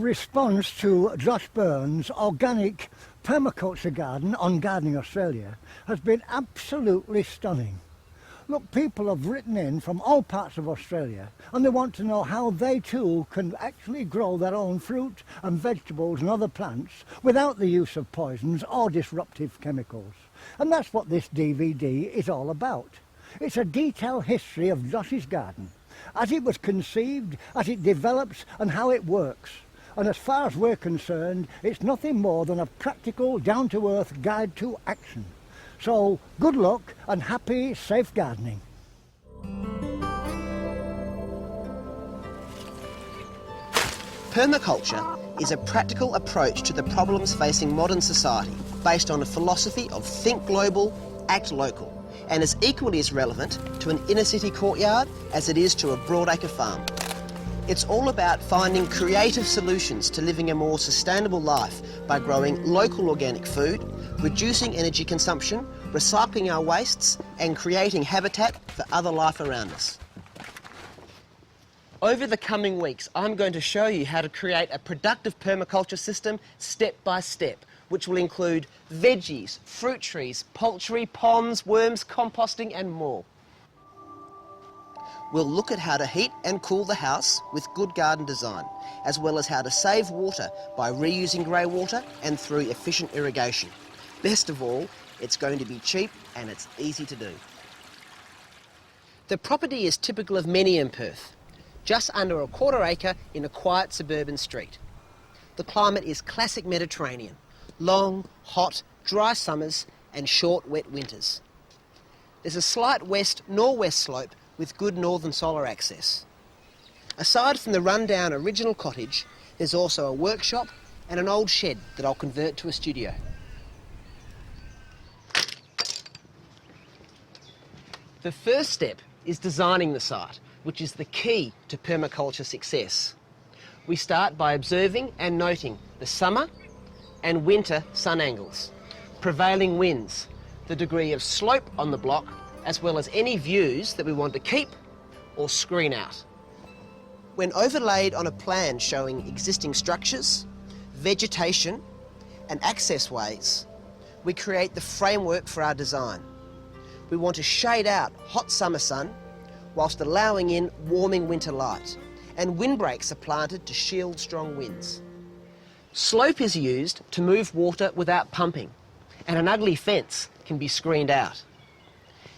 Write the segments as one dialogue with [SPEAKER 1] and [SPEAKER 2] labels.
[SPEAKER 1] The response to Josh Byrne's organic permaculture garden on Gardening Australia has been absolutely stunning. Look, people have written in from all parts of Australia and they want to know how they too can actually grow their own fruit and vegetables and other plants without the use of poisons or disruptive chemicals. And that's what this DVD is all about. It's a detailed history of Josh's garden, as it was conceived, as it develops and how it works. And as far as we're concerned, it's nothing more than a practical, down-to-earth guide to action. So, good luck and happy, safe gardening.
[SPEAKER 2] Permaculture is a practical approach to the problems facing modern society, based on a philosophy of think global, act local, and is equally as relevant to an inner city courtyard as it is to a broadacre farm. It's all about finding creative solutions to living a more sustainable life by growing local organic food, reducing energy consumption, recycling our wastes, and creating habitat for other life around us. Over the coming weeks, I'm going to show you how to create a productive permaculture system step by step, which will include veggies, fruit trees, poultry, ponds, worms, composting, and more. We'll look at how to heat and cool the house with good garden design, as well as how to save water by reusing grey water and through efficient irrigation. Best of all, it's going to be cheap and it's easy to do. The property is typical of many in Perth, just under a quarter acre in a quiet suburban street. The climate is classic Mediterranean, long, hot, dry summers and short, wet winters. There's a slight west-northwest slope with good northern solar access. Aside from the rundown original cottage, there's also a workshop and an old shed that I'll convert to a studio. The first step is designing the site, which is the key to permaculture success. We start by observing and noting the summer and winter sun angles, prevailing winds, the degree of slope on the block, as well as any views that we want to keep or screen out. When overlaid on a plan showing existing structures, vegetation and access ways, we create the framework for our design. We want to shade out hot summer sun whilst allowing in warming winter light, and windbreaks are planted to shield strong winds. Slope is used to move water without pumping, and an ugly fence can be screened out.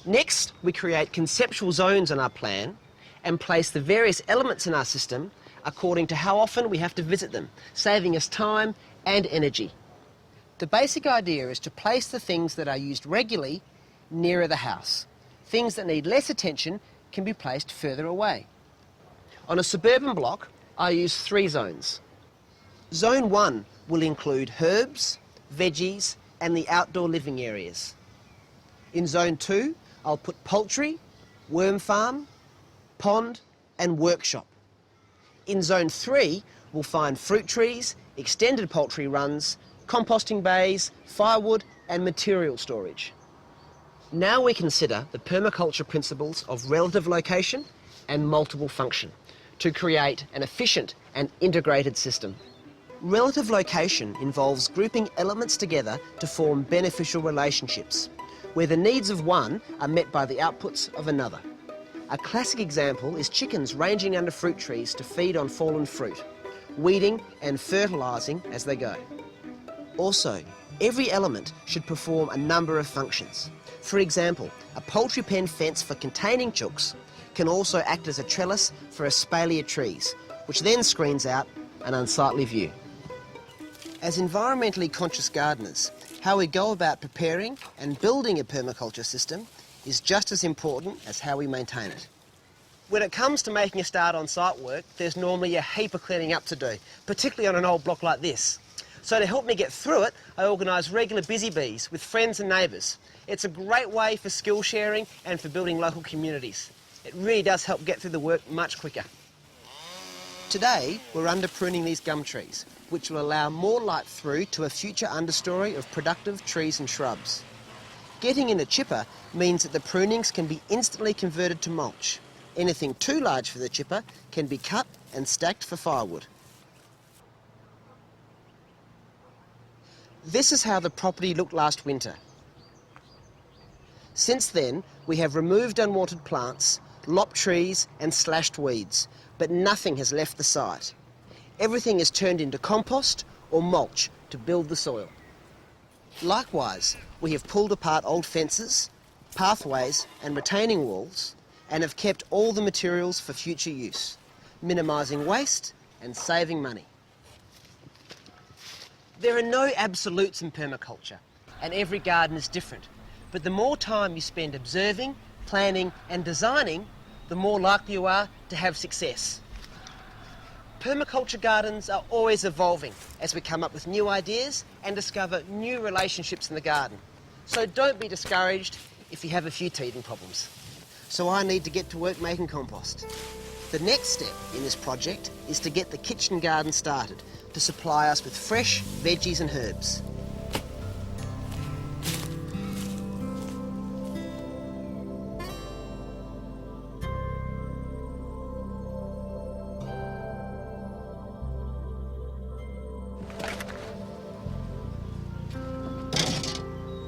[SPEAKER 2] Next, we create conceptual zones on our plan and place the various elements in our system according to how often we have to visit them, saving us time and energy. The basic idea is to place the things that are used regularly nearer the house. Things that need less attention can be placed further away. On a suburban block, I use 3 zones. Zone 1 will include herbs, veggies, and the outdoor living areas. In Zone 2, I'll put poultry, worm farm, pond, and workshop. In Zone 3, we'll find fruit trees, extended poultry runs, composting bays, firewood, and material storage. Now we consider the permaculture principles of relative location and multiple function to create an efficient and integrated system. Relative location involves grouping elements together to form beneficial relationships, where the needs of one are met by the outputs of another. A classic example is chickens ranging under fruit trees to feed on fallen fruit, weeding and fertilising as they go. Also, every element should perform a number of functions. For example, a poultry pen fence for containing chooks can also act as a trellis for espalier trees, which then screens out an unsightly view. As environmentally conscious gardeners, how we go about preparing and building a permaculture system is just as important as how we maintain it. When it comes to making a start on site work, there's normally a heap of cleaning up to do, particularly on an old block like this. So to help me get through it, I organise regular busy bees with friends and neighbours. It's a great way for skill sharing and for building local communities. It really does help get through the work much quicker. Today, we're under pruning these gum trees, which will allow more light through to a future understory of productive trees and shrubs. Getting in a chipper means that the prunings can be instantly converted to mulch. Anything too large for the chipper can be cut and stacked for firewood. This is how the property looked last winter. Since then, we have removed unwanted plants, lopped trees and slashed weeds, but nothing has left the site. Everything is turned into compost or mulch to build the soil. Likewise, we have pulled apart old fences, pathways and retaining walls and have kept all the materials for future use, minimising waste and saving money. There are no absolutes in permaculture, and every garden is different. But the more time you spend observing, planning and designing, the more likely you are to have success. Permaculture gardens are always evolving as we come up with new ideas and discover new relationships in the garden. So don't be discouraged if you have a few teething problems. So I need to get to work making compost. The next step in this project is to get the kitchen garden started to supply us with fresh veggies and herbs.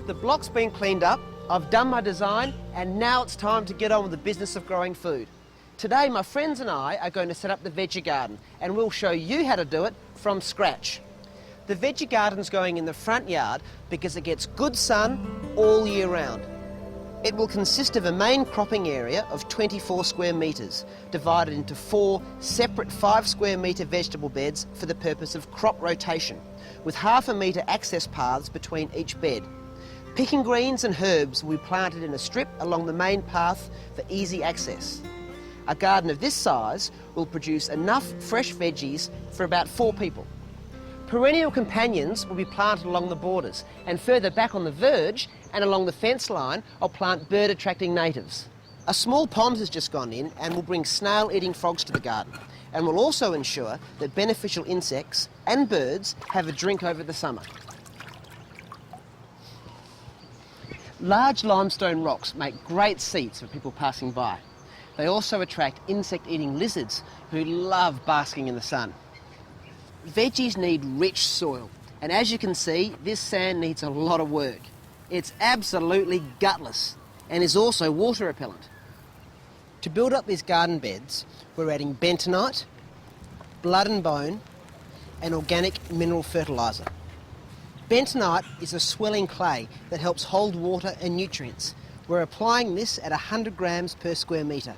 [SPEAKER 2] The block's been cleaned up, I've done my design, and now it's time to get on with the business of growing food. Today, my friends and I are going to set up the veggie garden, and we'll show you how to do it from scratch. The veggie garden's going in the front yard because it gets good sun all year round. It will consist of a main cropping area of 24 square metres, divided into 4 separate 5 square metre vegetable beds for the purpose of crop rotation, with half a metre access paths between each bed. Picking greens and herbs will be planted in a strip along the main path for easy access. A garden of this size will produce enough fresh veggies for about 4 people. Perennial companions will be planted along the borders, and further back on the verge and along the fence line I'll plant bird-attracting natives. A small pond has just gone in and will bring snail-eating frogs to the garden, and will also ensure that beneficial insects and birds have a drink over the summer. Large limestone rocks make great seats for people passing by. They also attract insect-eating lizards who love basking in the sun. Veggies need rich soil, and as you can see, this sand needs a lot of work. It's absolutely gutless and is also water repellent. To build up these garden beds, we're adding bentonite, blood and bone, and organic mineral fertiliser. Bentonite is a swelling clay that helps hold water and nutrients. We're applying this at 100 grams per square metre.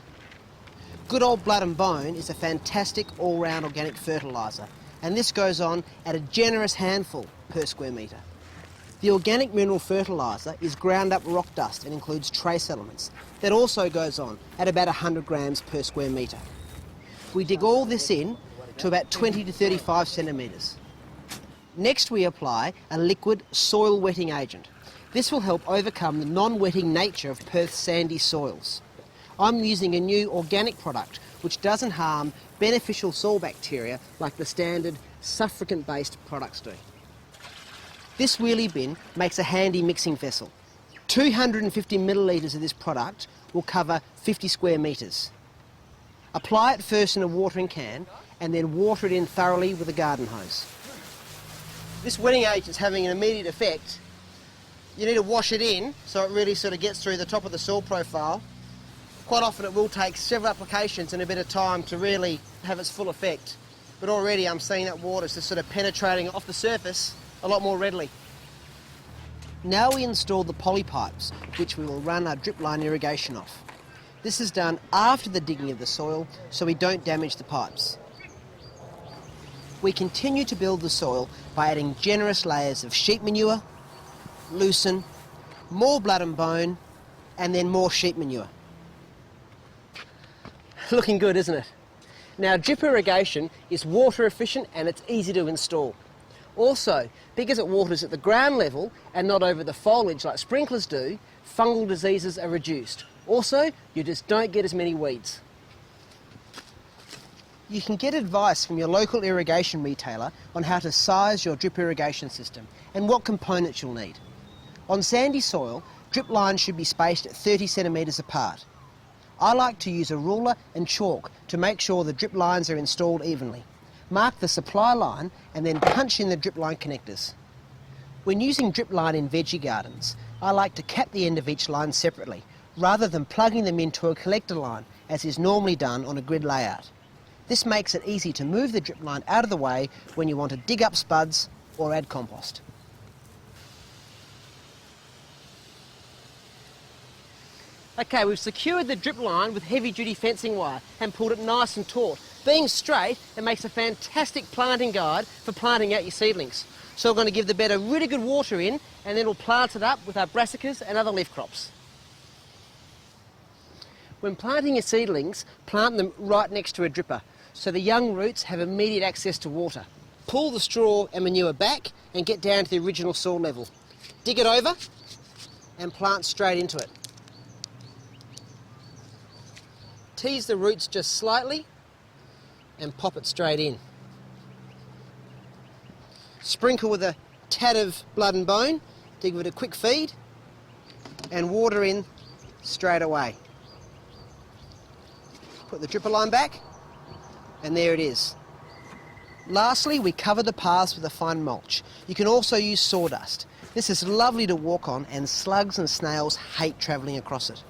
[SPEAKER 2] Good old blood and bone is a fantastic all-round organic fertiliser, and this goes on at a generous handful per square metre. The organic mineral fertiliser is ground up rock dust and includes trace elements. That also goes on at about 100 grams per square metre. We dig all this in to about 20 to 35 centimetres. Next we apply a liquid soil wetting agent. This will help overcome the non-wetting nature of Perth's sandy soils. I'm using a new organic product which doesn't harm beneficial soil bacteria like the standard suffragant-based products do. This wheelie bin makes a handy mixing vessel. 250 millilitres of this product will cover 50 square metres. Apply it first in a watering can and then water it in thoroughly with a garden hose. This wetting agent is having an immediate effect. You need to wash it in so it really sort of gets through the top of the soil profile. Quite often it will take several applications and a bit of time to really have its full effect. But already I'm seeing that water is just sort of penetrating off the surface a lot more readily. Now we install the poly pipes, which we will run our drip line irrigation off. This is done after the digging of the soil so we don't damage the pipes. We continue to build the soil by adding generous layers of sheep manure, lucerne, more blood and bone, and then more sheep manure. Looking good, isn't it? Now, drip irrigation is water efficient and it's easy to install. Also, because it waters at the ground level and not over the foliage like sprinklers do, fungal diseases are reduced. Also, you just don't get as many weeds. You can get advice from your local irrigation retailer on how to size your drip irrigation system and what components you'll need. On sandy soil, drip lines should be spaced at 30 centimetres apart. I like to use a ruler and chalk to make sure the drip lines are installed evenly. Mark the supply line and then punch in the drip line connectors. When using drip line in veggie gardens, I like to cap the end of each line separately, rather than plugging them into a collector line, as is normally done on a grid layout. This makes it easy to move the drip line out of the way when you want to dig up spuds or add compost. Okay, we've secured the drip line with heavy duty fencing wire and pulled it nice and taut. Being straight, it makes a fantastic planting guide for planting out your seedlings. So we're going to give the bed a really good water in, and then we'll plant it up with our brassicas and other leaf crops. When planting your seedlings, plant them right next to a dripper, so the young roots have immediate access to water. Pull the straw and manure back and get down to the original soil level. Dig it over and plant straight into it. Tease the roots just slightly and pop it straight in. Sprinkle with a tad of blood and bone to give it a quick feed and water in straight away. Put the dripper line back and there it is. Lastly, we cover the paths with a fine mulch. You can also use sawdust. This is lovely to walk on and slugs and snails hate travelling across it.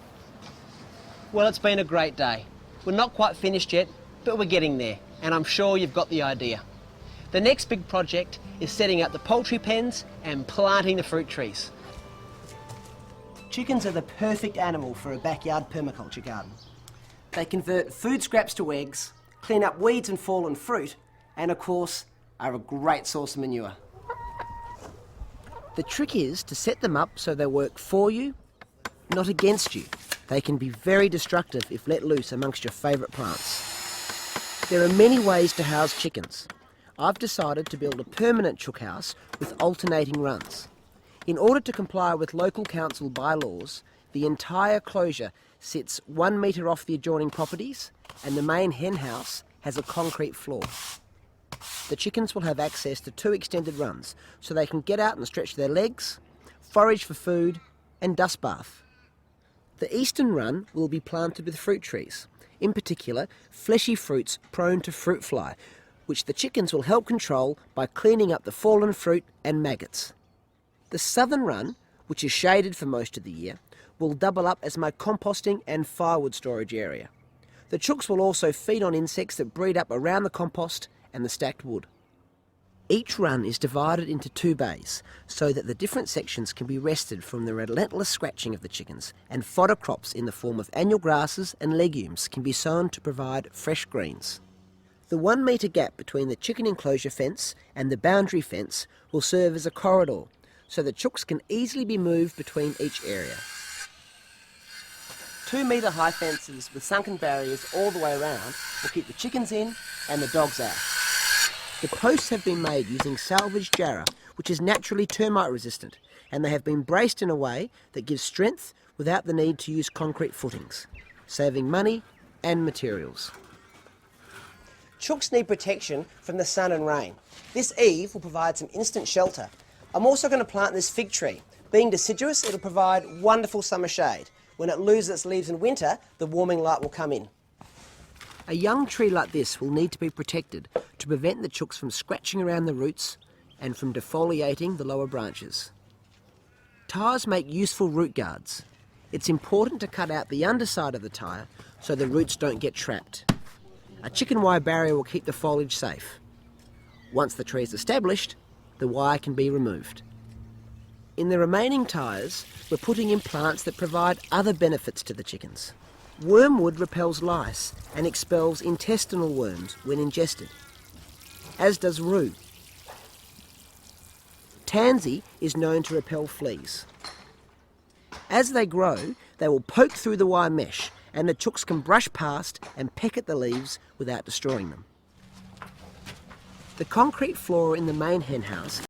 [SPEAKER 2] Well, it's been a great day. We're not quite finished yet, but we're getting there, and I'm sure you've got the idea. The next big project is setting up the poultry pens and planting the fruit trees. Chickens are the perfect animal for a backyard permaculture garden. They convert food scraps to eggs, clean up weeds and fallen fruit, and of course, are a great source of manure. The trick is to set them up so they work for you, not against you. They can be very destructive if let loose amongst your favourite plants. There are many ways to house chickens. I've decided to build a permanent chook house with alternating runs. In order to comply with local council bylaws, the entire closure sits 1 metre off the adjoining properties, and the main hen house has a concrete floor. The chickens will have access to 2 extended runs, so they can get out and stretch their legs, forage for food, and dust bath. The eastern run will be planted with fruit trees, in particular fleshy fruits prone to fruit fly, which the chickens will help control by cleaning up the fallen fruit and maggots. The southern run, which is shaded for most of the year, will double up as my composting and firewood storage area. The chooks will also feed on insects that breed up around the compost and the stacked wood. Each run is divided into 2 bays so that the different sections can be rested from the relentless scratching of the chickens, and fodder crops in the form of annual grasses and legumes can be sown to provide fresh greens. The 1 metre gap between the chicken enclosure fence and the boundary fence will serve as a corridor so the chooks can easily be moved between each area. 2 metre high fences with sunken barriers all the way around will keep the chickens in and the dogs out. The posts have been made using salvaged jarrah, which is naturally termite resistant, and they have been braced in a way that gives strength without the need to use concrete footings, saving money and materials. Chooks need protection from the sun and rain. This eave will provide some instant shelter. I'm also going to plant this fig tree. Being deciduous, it'll provide wonderful summer shade. When it loses its leaves in winter, the warming light will come in. A young tree like this will need to be protected to prevent the chooks from scratching around the roots and from defoliating the lower branches. Tyres make useful root guards. It's important to cut out the underside of the tyre so the roots don't get trapped. A chicken wire barrier will keep the foliage safe. Once the tree is established, the wire can be removed. In the remaining tyres, we're putting in plants that provide other benefits to the chickens. Wormwood repels lice and expels intestinal worms when ingested, as does rue. Tansy is known to repel fleas. As they grow, they will poke through the wire mesh, and the chooks can brush past and peck at the leaves without destroying them. The concrete floor in the main hen house